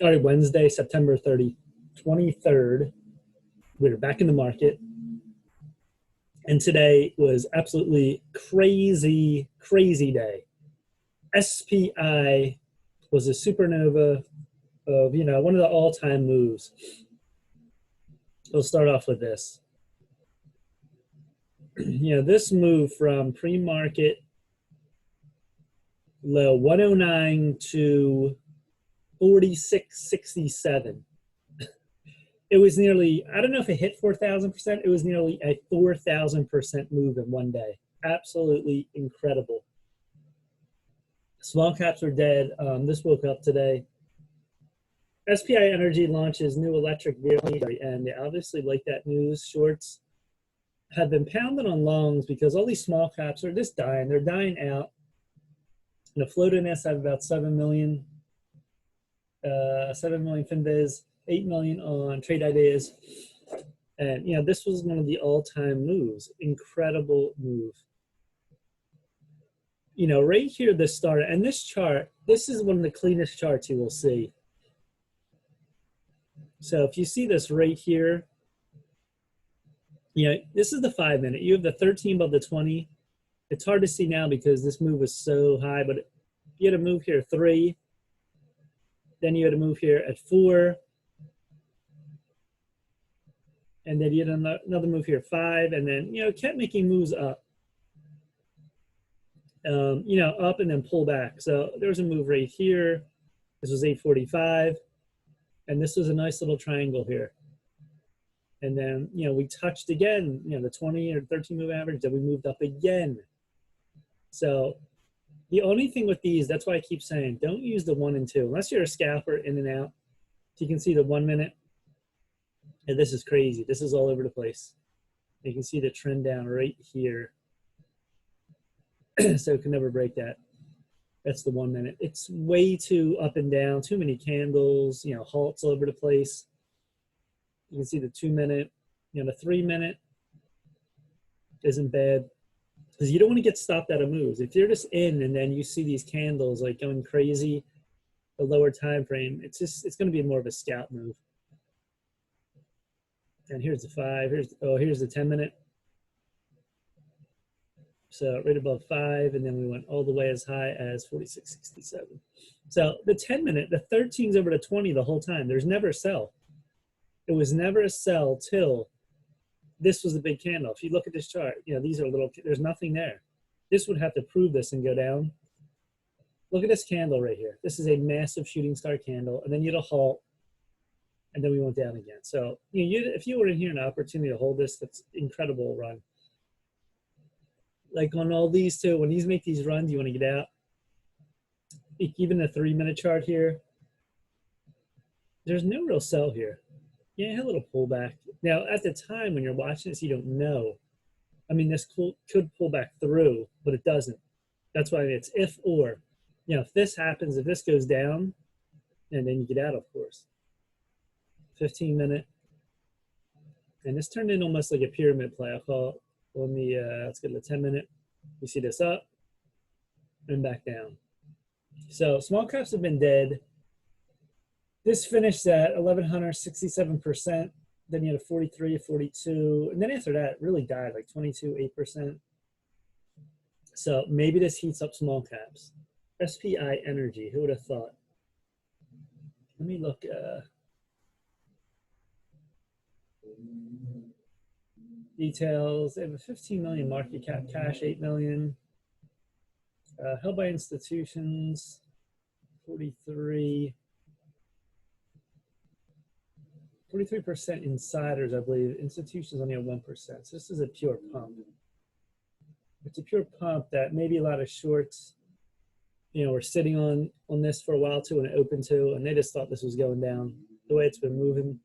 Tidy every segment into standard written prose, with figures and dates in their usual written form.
All right, Wednesday, September 23rd. We're back in the market. And today was absolutely crazy, crazy day. SPI was a supernova of, one of the all-time moves. We'll start off with this. This move from pre-market low 109 to 46.67. It was nearly, I don't know if it hit 4,000%. It was nearly a 4,000% move in one day. Absolutely incredible. Small caps are dead. This woke up today. SPI Energy launches new electric vehicle, and they obviously like that news. Shorts have been pounded on longs because all these small caps are just dying. They're dying out. And the floatedness have about 7 million FinBiz, 8 million on trade ideas. And, this was one of the all-time moves. Incredible move. Right here, this started, and this chart, this is one of the cleanest charts you will see. So if you see this right here, this is the 5-minute. You have the 13 above the 20. It's hard to see now because this move was so high, but you had to move here 3. Then you had to move here at 4. And then you had another move here, 5. And then, it kept making moves up. Up and then pull back. So there was a move right here. This was 845. And this was a nice little triangle here. And then, we touched again, the 20 or 13 move average, then we moved up again. So the only thing with these, that's why I keep saying, don't use the 1 and 2. Unless you're a scalper in and out. You can see the 1 minute. And this is crazy. This is all over the place. You can see the trend down right here. So it can never break that. That's the 1 minute. It's way too up and down, too many candles, halts all over the place. You can see the 2 minute, the 3 minute isn't bad. Because you don't want to get stopped out of moves. If you're just in and then you see these candles like going crazy, the lower time frame, it's going to be more of a scalp move. And here's the 5. Here's the 10 minute. So right above 5, and then we went all the way as high as 46.67. So the 10 minute, the 13's over to 20 the whole time. There's never a sell. It was never a sell till this was a big candle. If you look at this chart, these are little, there's nothing there. This would have to prove this and go down. Look at this candle right here. This is a massive shooting star candle, and then you had a halt, and then we went down again. So if you were in here an opportunity to hold this, that's incredible run. Like on all these two, when these make these runs, you want to get out. Even the 3 minute chart here, there's no real sell here. Yeah, a little pullback. Now, at the time when you're watching this, you don't know. I mean, this could pull back through, but it doesn't. That's why it's if or. If this happens, if this goes down, and then you get out, of course. 15 minute. And this turned in almost like a pyramid play. I'll call it. On the, let's get to the 10 minute. You see this up and back down. So small caps have been dead. This finished at 1,167%. Then you had a 43, 42. And then after that, it really died, like 22, 8%. So maybe this heats up small caps. SPI Energy, who would have thought? Let me look. Details, they have a 15 million market cap, cash 8 million. Held by institutions, 43%. 43% insiders, I believe. Institutions only have 1%. So this is a pure pump. It's a pure pump that maybe a lot of shorts, were sitting on this for a while too, and it opened too, and they just thought this was going down the way it's been moving.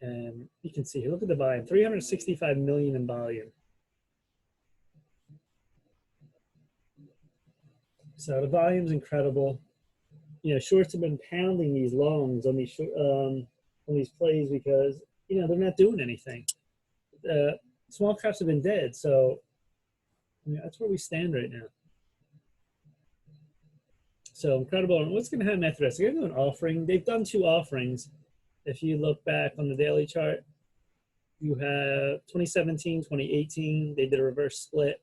And you can see here, look at the volume, 365 million in volume. So the volume's incredible. Shorts have been pounding these longs on these plays because, they're not doing anything. Small caps have been dead. So that's where we stand right now. So incredible. And what's going to happen after this? They're going to do an offering. They've done 2 offerings. If you look back on the daily chart, you have 2017, 2018. They did a reverse split.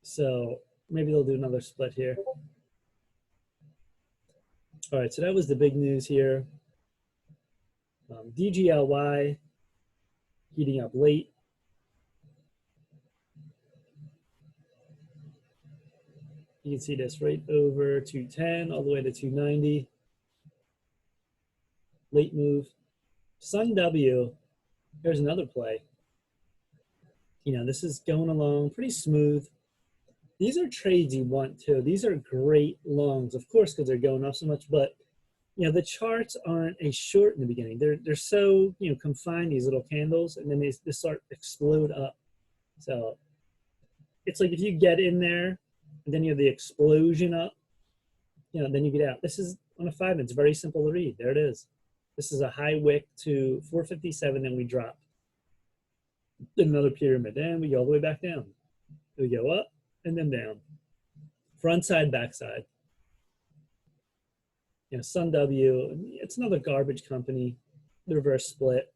So maybe they'll do another split here. All right, so that was the big news here. DJI heating up late. You can see this right over 210 all the way to 290. Late move. SUNW, here's another play. You know, this is going along pretty smooth. These are trades you want too. These are great longs, of course, because they're going up so much, but you know, the charts aren't a short in the beginning. They're so, you know, confined, these little candles, and then they start explode up. So it's like if you get in there and then you have the explosion up, you know, then you get out. This is on a 5 minute. It's very simple to read. There it is. This is a high wick to 457, and we drop. Then another pyramid, and we go all the way back down. We go up and then down. Front side, back side. You know, SUNW, it's another garbage company. The reverse split.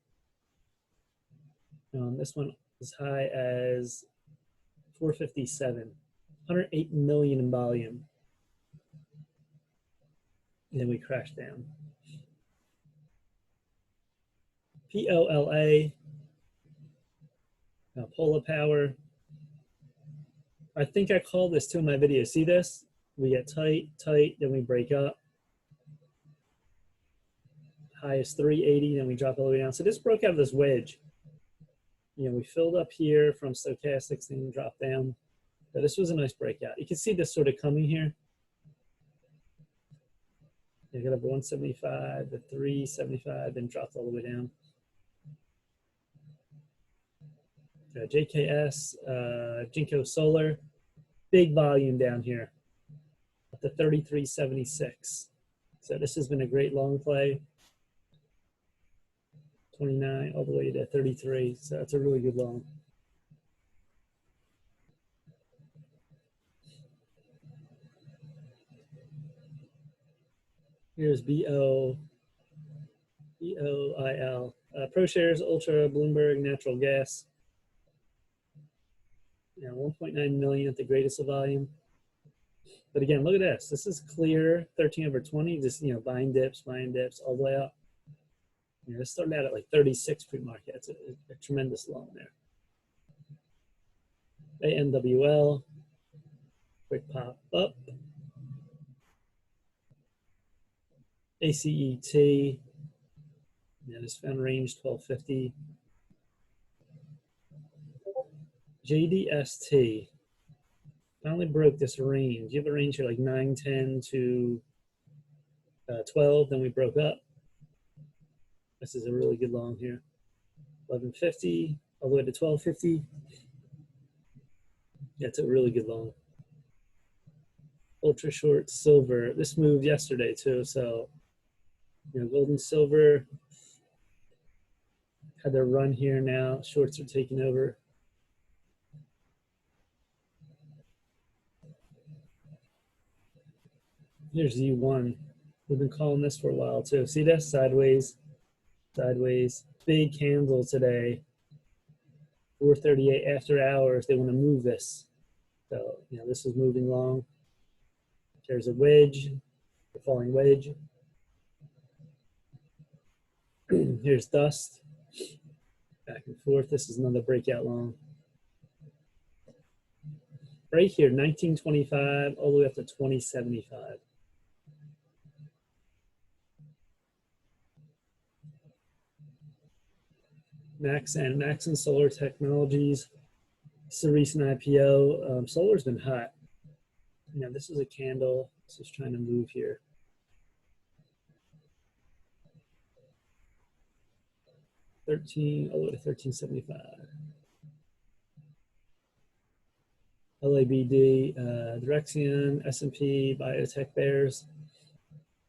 This one as high as 457, 108 million in volume. And then we crash down. POLA, POLA power. I think I called this too in my video. See this? We get tight, tight, then we break up. High is 380, then we drop all the way down. So this broke out of this wedge. You know, we filled up here from stochastics and dropped down. So this was a nice breakout. You can see this sort of coming here. You got up 175 to 375, then dropped all the way down. JKS, Jinko Solar, big volume down here up to 33.76. So this has been a great long play. 29 all the way to 33. So that's a really good long. Here's BOIL, ProShares, Ultra, Bloomberg, Natural Gas. You know, 1.9 million at the greatest of volume. But again, look at this. This is clear, 13/20. Just, you know, buying dips all the way up. You know, this started out at like 36 pre-market. It's a tremendous long there. ANWL, quick pop up. ACET, yeah, this found range 1250. JDST finally broke this range. You have a range here like 910 to 12, then we broke up. This is a really good long here. 1150 all the way to 1250. Yeah, it's a really good long. Ultra short silver. This moved yesterday too, so you know, gold and silver had their run here now. Shorts are taking over. Here's Z1. We've been calling this for a while too. See this? Sideways, sideways. Big candle today. 438 after hours. They want to move this. So, you know, this is moving long. There's a wedge, a falling wedge. Here's dust. Back and forth. This is another breakout long. Right here, 1925 all the way up to 2075. Max and Solar Technologies. This is a recent IPO. Solar's been hot. You know, this is a candle. It's just trying to move here. All the way to 1375. LABD, Direxion, S&P, biotech bears.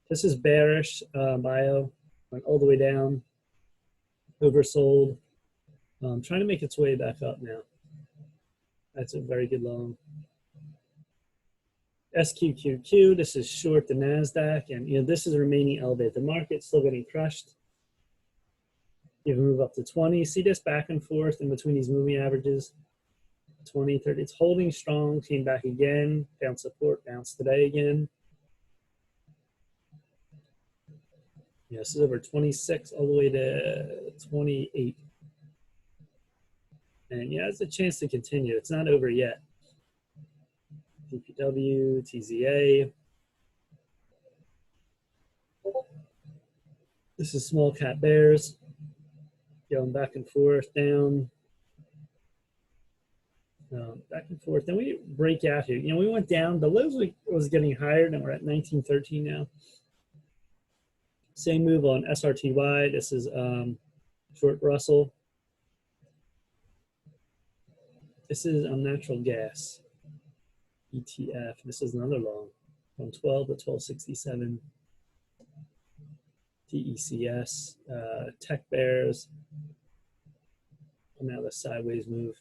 This is bearish. Bio went all the way down, oversold. Trying to make its way back up now. That's a very good long. SQQQ, this is short the NASDAQ, and this is remaining elevated. The market's still getting crushed. You move up to 20. See this back and forth in between these moving averages. 20, 30. It's holding strong, came back again, found support, bounced today again. This is over 26 all the way to 28. And it's a chance to continue. It's not over yet. DPW, TZA. This is small cap bears. Going back and forth, down. Back and forth. Then we break out here. We went down. The lows was getting higher, and we're at 1913 now. Same move on SRTY. This is short Russell. This is natural gas ETF. This is another long from 12 to 1267. TECS, tech bears. Now the sideways move.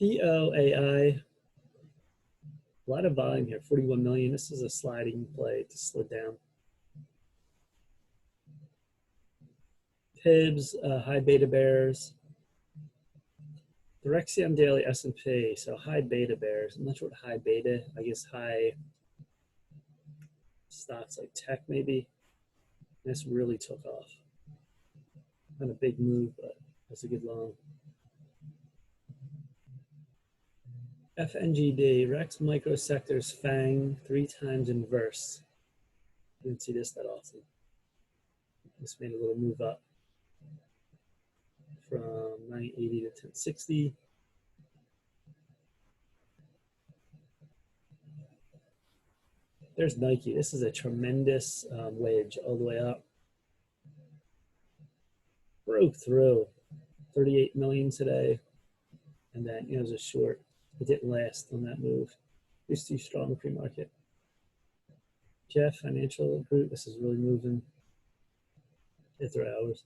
POAI, a lot of volume here, 41 million. This is a sliding play to slow down. PIBs, high beta bears. Direxion daily S&P, so high beta bears. I'm not sure what high beta, I guess high stocks like tech maybe. This really took off. Not a big move, but that's a good long. FNGD, Rex Microsectors, FANG, 3 times inverse. Didn't see this that often. This made a little move up from 980 to 1060. There's Nike. This is a tremendous wedge all the way up. Broke through 38 million today. And then it was a short. It didn't last on that move. It's too strong pre-market. Jeff Financial Group. This is really moving. After hours.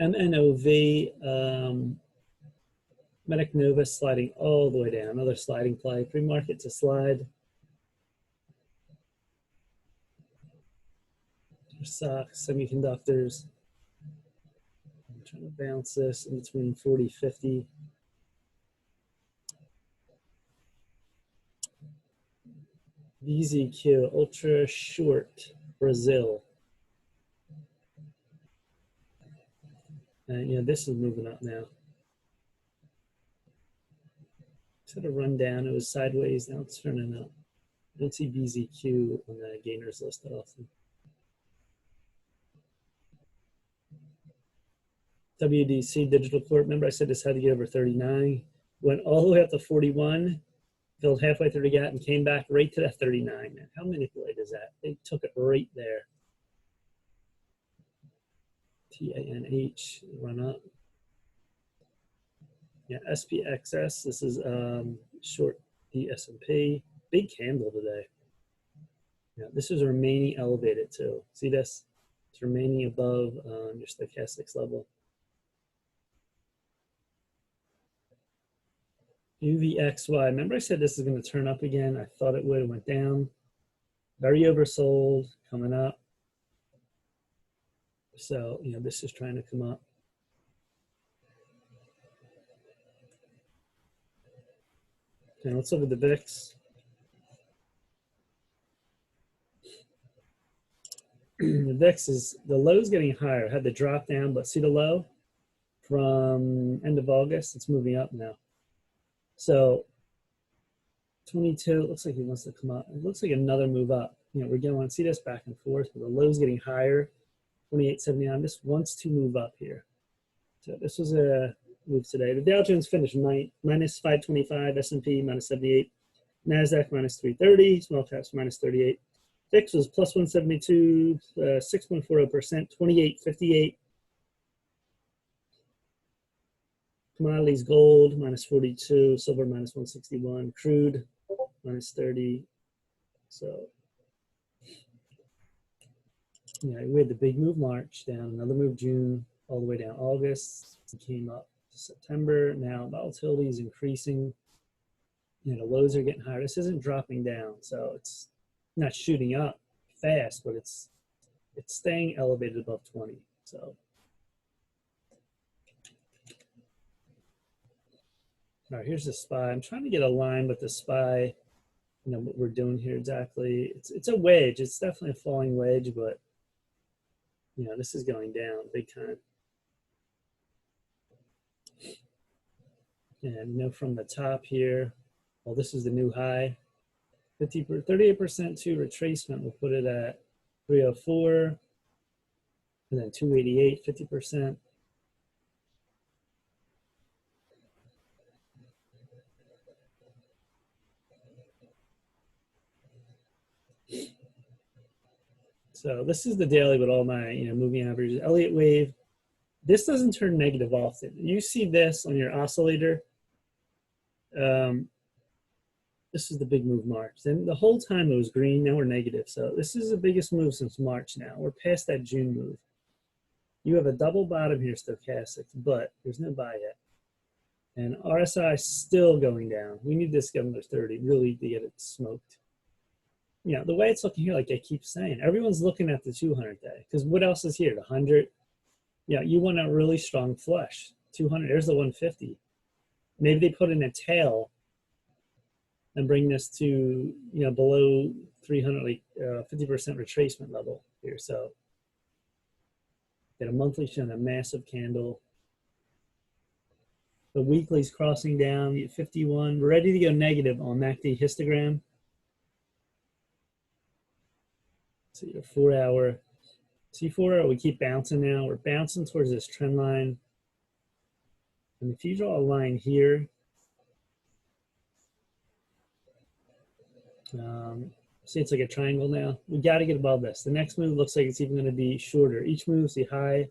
MNOV. Medic Nova sliding all the way down. Another sliding play. Pre-market to slide. Stocks, semiconductors. I'm trying to bounce this in between 40, 50. VZQ, ultra short, Brazil. And this is moving up now. It's had a run down. It was sideways. Now it's turning up. I don't see VZQ on the gainers list that often. WDC Digital Corp. Remember I said this had to get over 39. Went all the way up to 41. Filled halfway through the gap and came back right to that 39. Man, how manipulated is that? They took it right there. TANH, run up. SPXS, this is short the S&P. Big candle today. This is remaining elevated too. See this? It's remaining above your stochastics level. UVXY. Remember I said this is going to turn up again? I thought it would. It went down. Very oversold. Coming up. So, this is trying to come up. Okay, let's look at the VIX. The VIX is, the low's getting higher. Had the drop down, but see the low from end of August? It's moving up now. So 22, it looks like he wants to come up. It looks like another move up. We're going to see this back and forth, but the low's getting higher. 28.79. This wants to move up here. So this was a move today. The Dow Jones finished minus 525, S&P minus 78, NASDAQ minus 330, small caps minus 38. VIX was plus 172, 6.40%, 28.58. Commodities, gold minus 42, silver minus 161, crude minus 30, So, we had the big move March down, another move June, all the way down August, came up to September. Now volatility is increasing. The lows are getting higher. This isn't dropping down, so it's not shooting up fast, but it's staying elevated above 20. So, all right, here's the SPY. I'm trying to get a line with the SPY. What we're doing here exactly. It's a wedge. It's definitely a falling wedge, but this is going down big time. And from the top here, well, this is the new high. 38% to retracement. We'll put it at 304, and then 288, 50%. So this is the daily with all my moving averages. Elliott wave. This doesn't turn negative often. You see this on your oscillator. This is the big move March. Then the whole time it was green. Now we're negative. So this is the biggest move since March now. We're past that June move. You have a double bottom here, stochastics, but there's no buy yet. And RSI still going down. We need this to go under 30 really to get it smoked. The way it's looking here, like I keep saying, everyone's looking at the 200 day, because what else is here? The 100. You want a really strong flush. 200. There's the 150. Maybe they put in a tail and bring this to below 300, like 50% retracement level here. So get a monthly showing a massive candle. The weekly's crossing down at 51. We're ready to go negative on MACD histogram. So your 4 hour. See 4 hour, we keep bouncing now. We're bouncing towards this trend line. And if you draw a line here, see it's like a triangle now. We got to get above this. The next move looks like it's even going to be shorter. Each move, see high,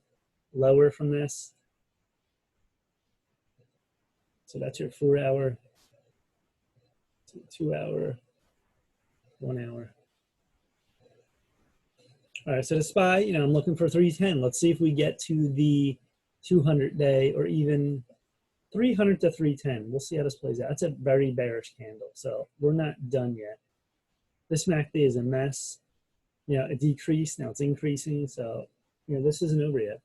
lower from this. So that's your 4 hour, 2 hour, 1 hour. All right, so the SPY, I'm looking for 310. Let's see if we get to the 200 day or even 300 to 310. We'll see how this plays out. It's a very bearish candle, so we're not done yet. This MACD is a mess. It decreased, now it's increasing, so this isn't over yet.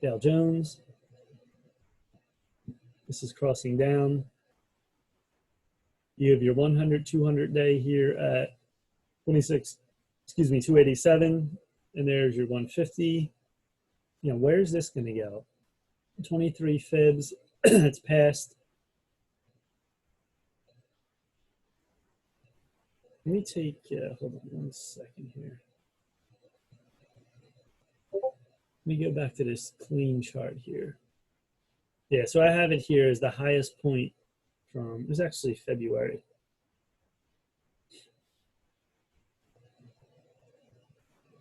Dow Jones. This is crossing down. You have your 100, 200 day here at 287, and there's your 150. Where's this going to go? 23 fibs. It's past. Let me take, hold on 1 second here. Let me go back to this clean chart here. Yeah, so I have it here as the highest point from, it was actually February.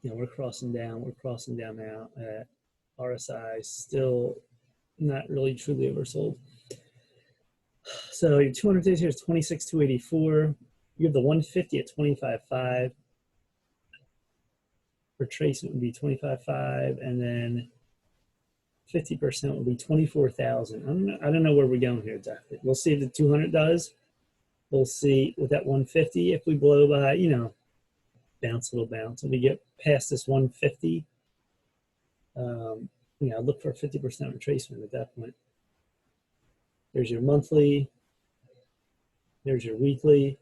We're crossing down now at RSI, still not really truly oversold. So your 200 days here is 26,284. You have the 150 at 25.5. Retracement would be 25.5, and then 50% would be 24,000. I don't know where we're going here exactly. We'll see if the 200 does. We'll see with that 150 if we blow by, bounce a little bounce, and we get past this 150. Look for a 50% retracement at that point. There's your monthly. There's your weekly.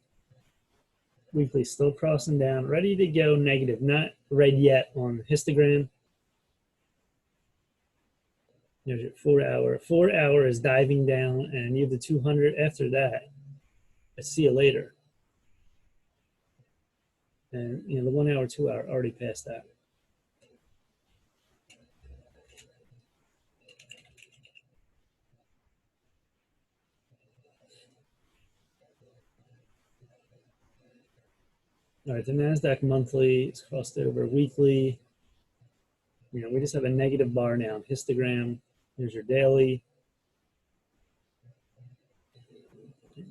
Weekly still crossing down, ready to go negative, not red yet on histogram. There's your 4 hour. 4 hour is diving down, and you have the 200 after that. See you later. And the 1 hour, 2 hour already passed that. All right, the NASDAQ monthly is crossed over. Weekly, we just have a negative bar now. Histogram, here's your daily.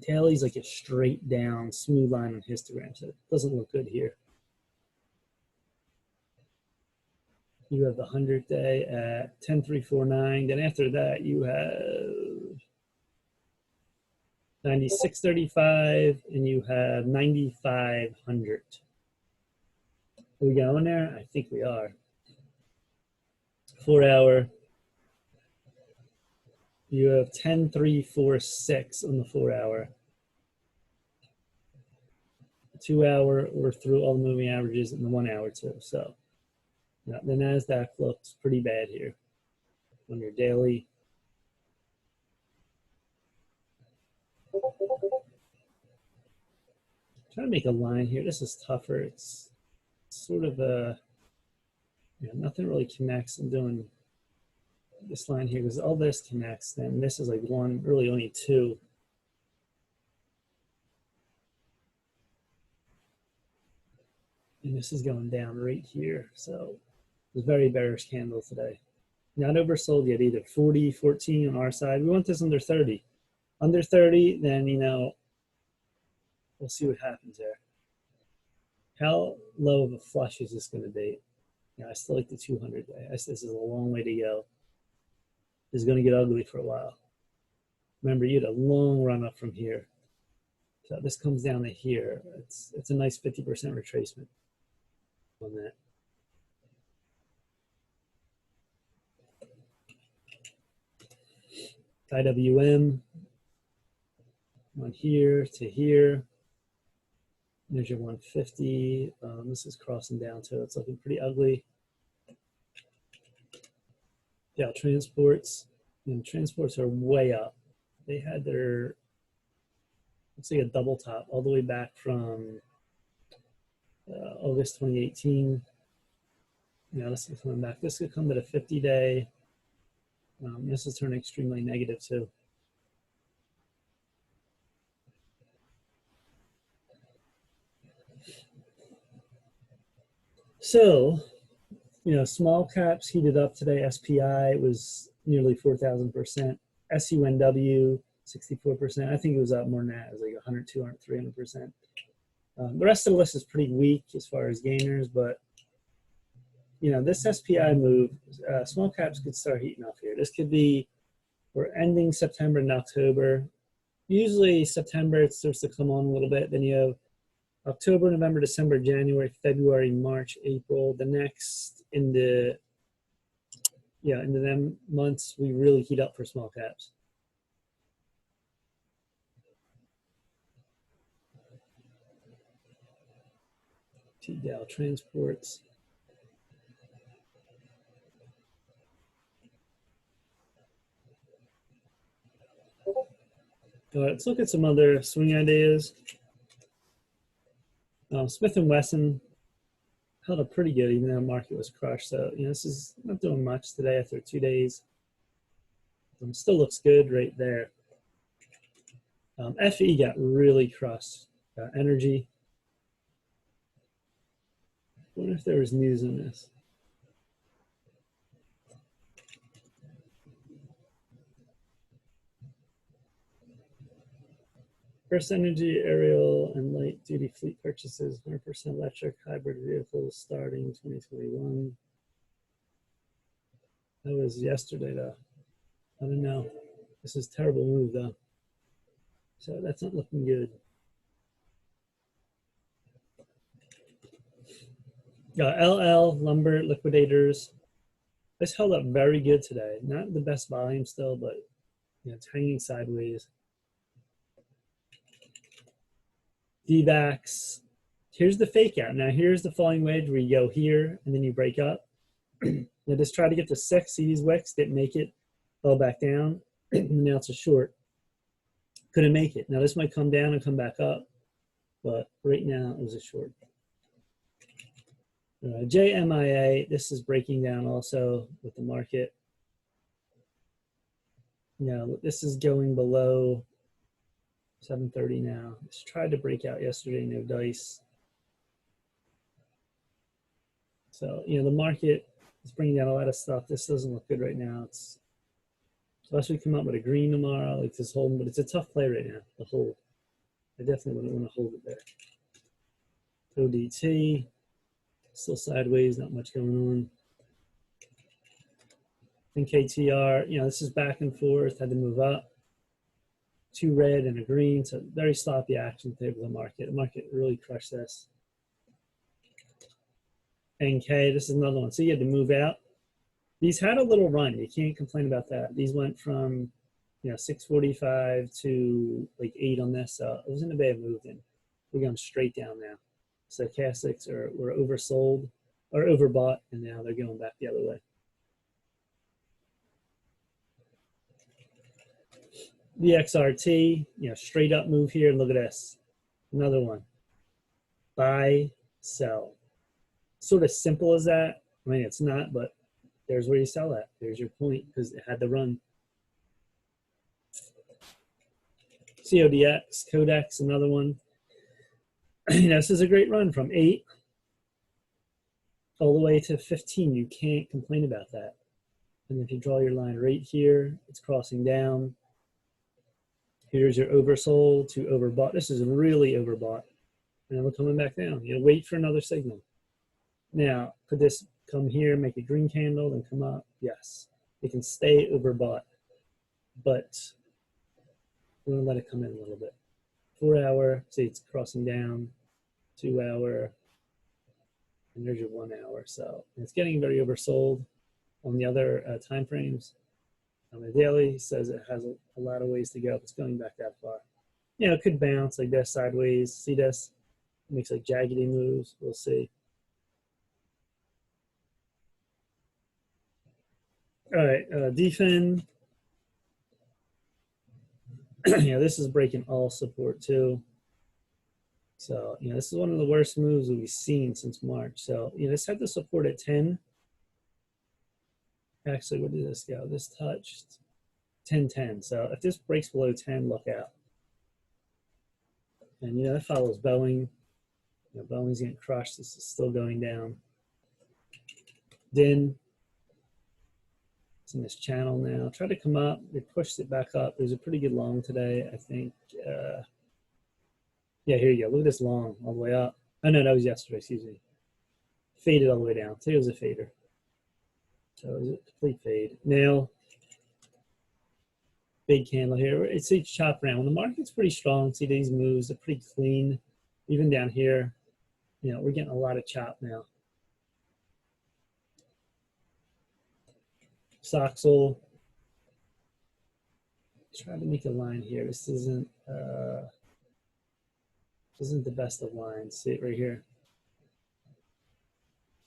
Daily's like a straight down, smooth line on histogram, so it doesn't look good here. You have the 100-day at 10,349. Then after that, you have 96.35, and you have 9,500. Are we going there? I think we are. 4 hour. You have 10,346 on the 4 hour. 2 hour, we're through all the moving averages in the 1 hour too. So yeah, the NASDAQ looks pretty bad here on your daily. Trying to make a line here. This is tougher. It's sort of a, nothing really connects. I'm doing this line here because all this connects. Then this is like one, really only two. And this is going down right here. So it's a very bearish candle today. Not oversold yet either. 40, 14 on our side. We want this under 30. Under 30, then, we'll see what happens there. How low of a flush is this going to be? I still like the 200 day. This is a long way to go. This is going to get ugly for a while. Remember, you had a long run up from here. So this comes down to here. It's a nice 50% retracement on that. IWM on here to here. There's your 150. This is crossing down too. It's looking pretty ugly. Yeah, transports. Transports are way up. They had their, let's say, a double top all the way back from August 2018. This is coming back. This could come to the 50-day. This is turning extremely negative too. So, small caps heated up today. SPI was nearly 4,000%. SUNW, 64%. I think it was up more than that. It was like 100, 200, 300%. The rest of the list is pretty weak as far as gainers, but this SPI move, small caps could start heating up here. This could be, we're ending September and October. Usually September, it starts to come on a little bit. Then you have October, November, December, January, February, March, April. The next into them months, we really heat up for small caps. T-Dow transports. All right, let's look at some other swing ideas. Smith & Wesson held up pretty good, even though the market was crushed. So, this is not doing much today after 2 days. Still looks good right there. FE got really crushed. Energy. I wonder if there was news on this. First Energy aerial and light duty fleet purchases, 100% electric hybrid vehicles starting 2021. That was yesterday though. I don't know. This is a terrible move though. So that's not looking good. LL, lumber, liquidators. This held up very good today. Not the best volume still, but it's hanging sideways. DVAX. Here's the fake out. Now here's the falling wedge where you go here and then you break up. Now just try to get to 6. See these wicks? Didn't make it. Fell back down. Now it's a short. Couldn't make it. Now this might come down and come back up, but right now it was a short. JMIA. This is breaking down also with the market. This is going below 730 now. It's tried to break out yesterday, no dice. So, the market is bringing down a lot of stuff. This doesn't look good right now. Unless we come up with a green tomorrow, like this hold, but it's a tough play right now, the hold. I definitely wouldn't want to hold it there. ODT, still sideways, not much going on. And KTR, you know, this is back and forth, had to move up. 2 red and a green, so very sloppy action favor the market. The market really crushed this. NK, this is another one. So you had to move out. These had a little run. You can't complain about that. These went from, you know, 645 to like 8 on this. So it wasn't a bad move. And we're going straight down now. Stochastics were oversold or overbought, and now they're going back the other way. The XRT, you know, straight up move here. Look at this. Another one. Buy, sell. Sort of simple as that. I mean, it's not, but there's where you sell at. There's your point because it had to run. CODX, Codex, another one. You know, this is a great run from 8 all the way to 15. You can't complain about that. And if you draw your line right here, it's crossing down. Here's your oversold to overbought. This is really overbought. And we're coming back down. You know, wait for another signal. Now, could this come here, make a green candle, then come up? Yes. It can stay overbought. But we're going to let it come in a little bit. 4 hour, see it's crossing down. 2 hour. And there's your 1 hour. So it's getting very oversold on the other time frames. On the daily, says it has a lot of ways to go if it's going back that far. You know, it could bounce like this sideways. See this? It makes like jaggedy moves. We'll see. All right, DFIN. Yeah, this is breaking all support too. So, you know, this is one of the worst moves that we've seen since March. So, you know, this had the support at 10. Actually, where did this go? This touched 10.10. So if this breaks below 10, look out. And, you know, that follows Boeing. You know, Boeing's getting crushed. This is still going down. DIN. It's in this channel now. Try to come up. They pushed it back up. There's a pretty good long today, I think. Yeah, here you go. Look at this long all the way up. Oh, no, that was yesterday. Excuse me. Faded all the way down. Today was a fader. So it was a complete fade. Nail. Big candle here. It's a chop around. When the market's pretty strong, see these moves are pretty clean. Even down here, you know, we're getting a lot of chop now. Soxel. Try to make a line here. This isn't the best of lines. See it right here.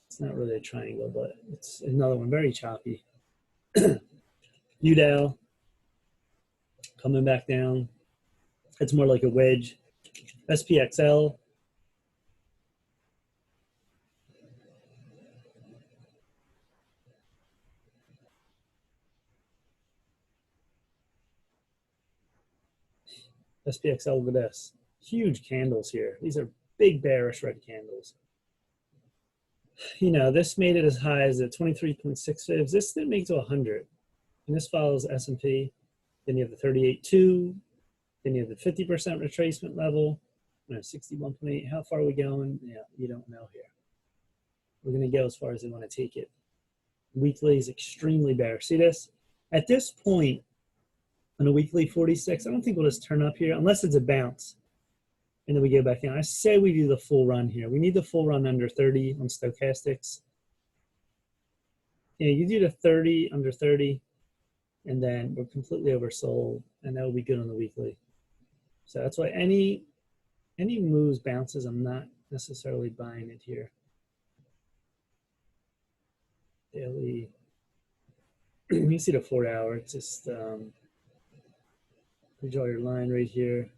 It's not really a triangle, but it's another one, very choppy. UDAL coming back down. It's more like a wedge. SPXL. SPXL with this. Huge candles here. These are big bearish red candles. You know, this made it as high as at 23.6 fibs. This didn't make it to 100. And this follows S&P. Then you have the 38.2. Then you have the 50% retracement level. 61.8. How far are we going? Yeah, you don't know here. We're going to go as far as they want to take it. Weekly is extremely bearish. See this? At this point, on a weekly 46, I don't think we'll just turn up here unless it's a bounce. And then we go back down. I say we do the full run here. We need the full run under 30 on stochastics. Yeah, you do the 30 under 30, and then we're completely oversold, and that will be good on the weekly. So that's why any moves, bounces, I'm not necessarily buying it here. Daily. You see the 4 hour. It's just you draw your line right here.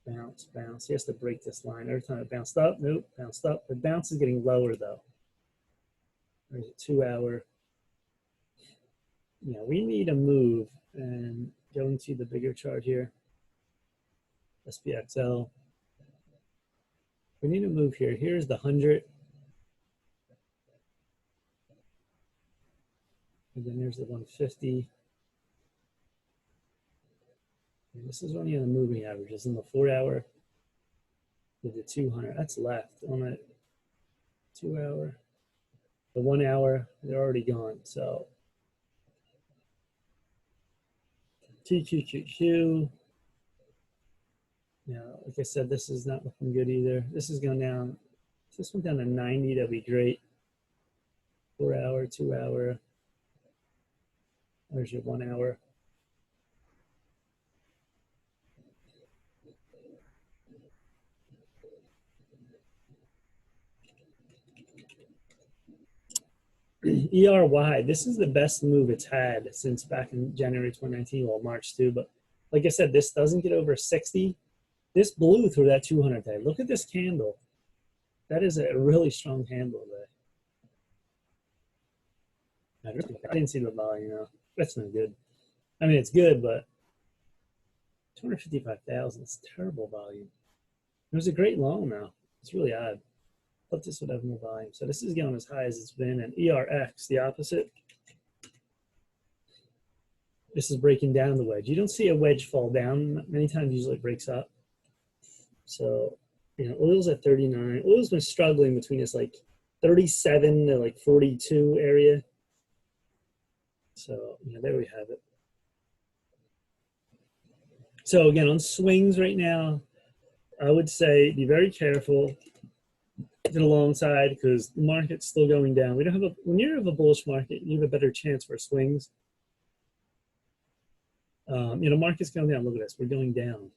Bounce, bounce. He has to break this line. Every time it bounced up, nope, bounced up. The bounce is getting lower though. There's a 2 hour. Yeah, we need a move. And going to the bigger chart here, SPXL. We need a move here. Here's the 100. And then there's the 150. And this is running on the moving averages in the 4 hour with the 200. That's left on the 2 hour. The 1 hour, they're already gone. So TQQQ. Now, like I said, this is not looking good either. This is going down. If this went down to 90, that'd be great. 4 hour, 2 hour. There's your 1 hour. ERY, this is the best move it's had since back in January 2019, well, March too. But like I said, this doesn't get over 60. This blew through that 200 day. Look at this candle. That is a really strong candle there. I didn't see the volume, you know. That's not good. I mean, it's good, but 255,000, it's terrible volume. It was a great long now. It's really odd. Thought this would have more volume. So this is going as high as it's been, and ERX, the opposite. This is breaking down the wedge. You don't see a wedge fall down many times. Usually it breaks up. So, you know, oil's at 39. Oil's been struggling between this like 37 to like 42 area. So, you know, there we have it. So again, on swings right now, I would say be very careful to the long side because the market's still going down. We don't have when you have a bullish market, you have a better chance for swings. You know, market's going down. Look at this. We're going down.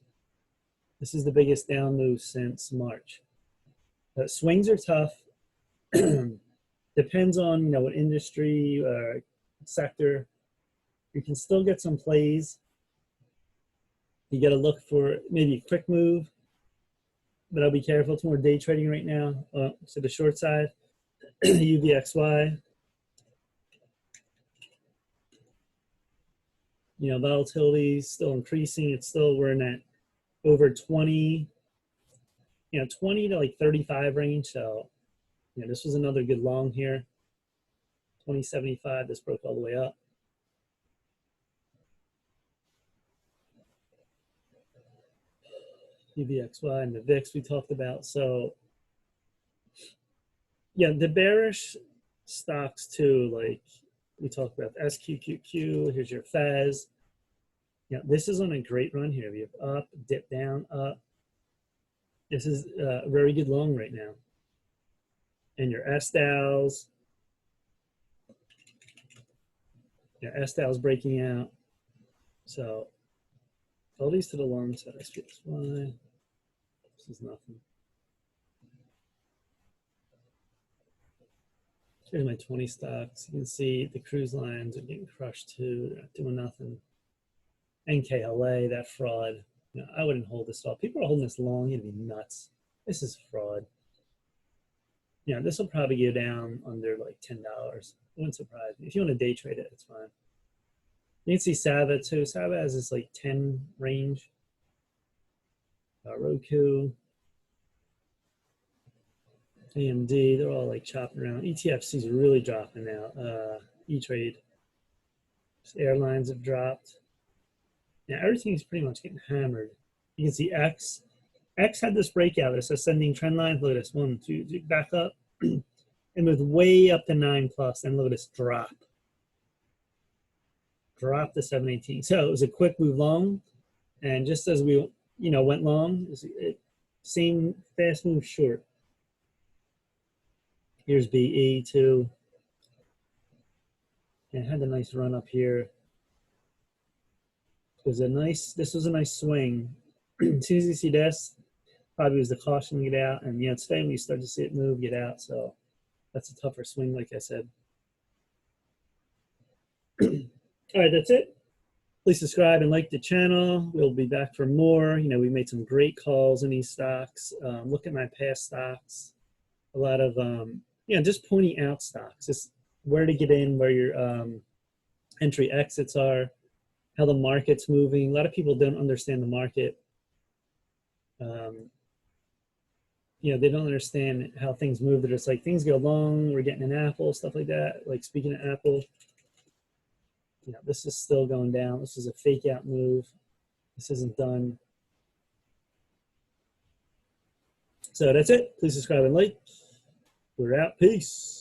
This is the biggest down move since March. Swings are tough. Depends on, you know, what industry, sector. You can still get some plays. You got to look for maybe a quick move, but I'll be careful. It's more day trading right now. So the short side, UVXY. You know, volatility is still increasing. It's still, we're in that over 20, you know, 20 to like 35 range. So, you know, this was another good long here. 2075, this broke all the way up. UVXY and the VIX we talked about. So, yeah, the bearish stocks too, like we talked about SQQQ, here's your FAS. Yeah, this is on a great run here. We have up, dip down, up. This is a very good long right now. And your SDALs. Yeah, SDALs breaking out. So all these to the long side. SPI+4000. This is nothing. Here's my 20 stocks. You can see the cruise lines are getting crushed too. They're not doing nothing. NKLA, that fraud. You know, I wouldn't hold this off. People are holding this long. You'd be nuts. This is fraud. You know, this will probably go down under like $10. It wouldn't surprise me. If you want to day trade it, it's fine. You can see Sava too. Sava has this like 10 range. Roku, AMD, they're all like chopping around. ETFCs are really dropping now. E-Trade. Airlines have dropped. Now everything's pretty much getting hammered. You can see X. X had this breakout, this ascending trend line. Look at this, 1, 2, back up. And moved way up to 9 plus. And look at this drop. Drop to 718. So it was a quick move long. And just as we, you know, went long, same fast move short. Here's BE too. And it had a nice run up here. This was a nice swing. As soon as you see this, probably was the caution to get out. And you know, today when you start to see it move, get out. So that's a tougher swing, like I said. All right, that's it. Please subscribe and like the channel. We'll be back for more. You know, we made some great calls in these stocks. Look at my past stocks. A lot of, you know, just pointing out stocks. Just where to get in, where your entry exits are, how the market's moving. A lot of people don't understand the market. You know, they don't understand how things move. They're just like, things go long, we're getting an Apple, stuff like that. Like, speaking of Apple, you know, this is still going down. This is a fake out move. This isn't done. So that's it. Please subscribe and like. We're out. Peace.